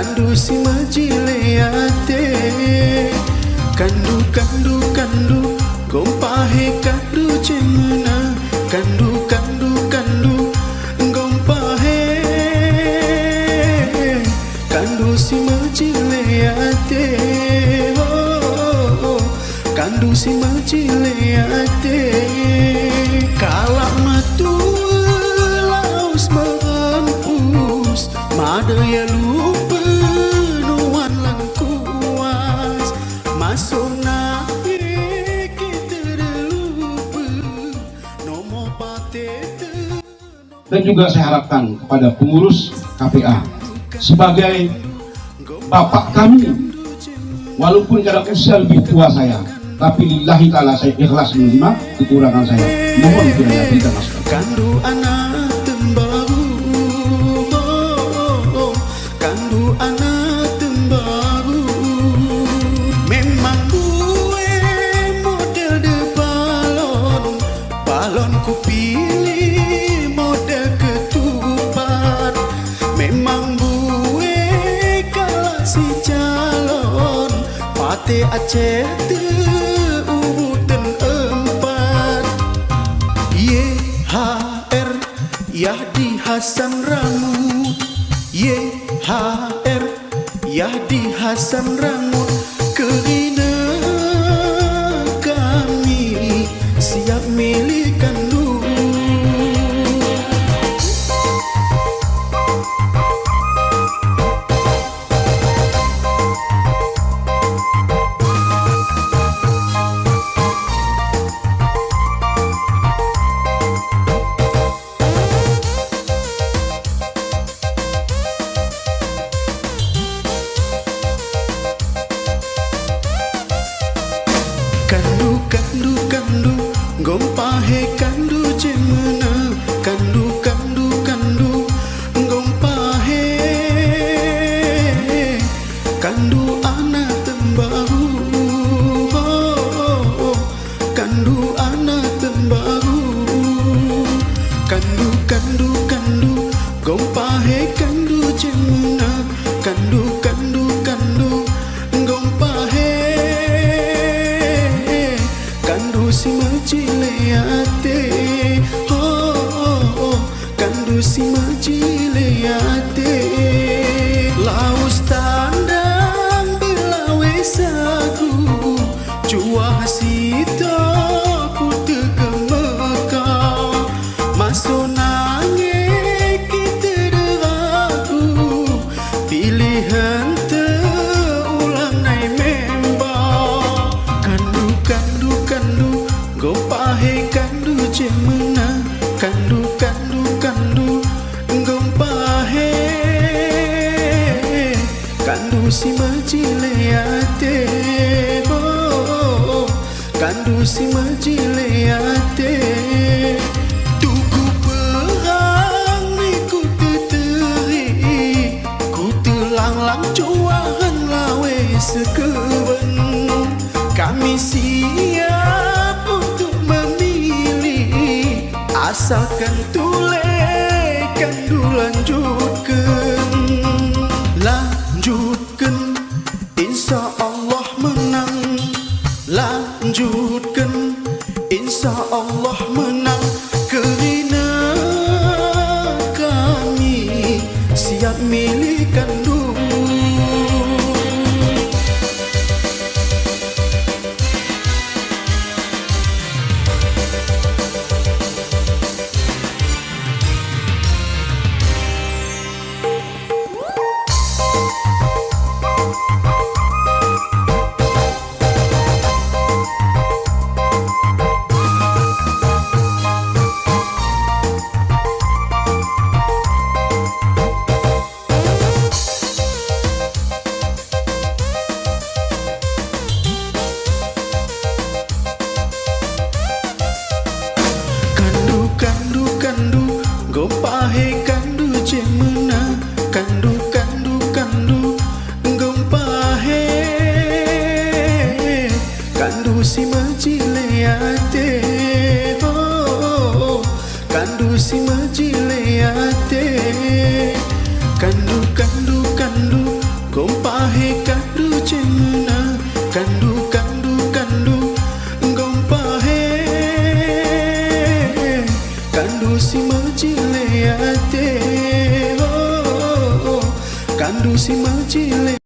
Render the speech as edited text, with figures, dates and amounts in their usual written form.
kandu si majileate, kandu kandu kandu gompahe kandu cemana, kandu kandu kandu gompahe, kandu si majileate, oh, kandu si majileate, kalak matu laus merempus, madaya lupa nuan langkuas, masuk na kita lupa nomor patete. Dan juga saya harapkan kepada pengurus KPA sebagai bapak kami, walaupun kadang usia lebih tua saya, tapi lillahi ta'ala saya ikhlas menerima kekurangan saya. Mohon kiranya kita masukkan. Kandu anak tembaru, kandu anak tembaru, memang gue model de balon, balon ku pilih model ketupat, memang gue kalah si calon, pate Aceh YHR Yahdi Hasan Rangut, YHR Yahdi Hasan Rangut, kerana kami siap milik kandu. Kandu kandu kandu gompahe kandu cemana, kandu kandu kandu gompahe, kandu anak tembaru, kandu anak tembaru, kandu kandu kandu gompahe kandu cemana, kandu kandu kandu gompahe, kandu si majileate, oh, kandu si majileate, laus tandang belawe sagu, jua hasita ku tegemekau, masuk nange kita deragu, pilihan ulang naik member, kandu kandu kandu gompahe kandu cemana, kandu kandu kandu gompahe, kandu si majileate, oh, kandu si majileate, tuku perang ku teteri, ku telang lang cuahan lawe sekeben, kami siap untuk memilih, asalkan tule kandu lanjutkan, lanjutkan, insya Allah menang, lanjutkan, insya Allah menang, kerana kami siap milik kandu. kandu si majile ate, kandu si majile.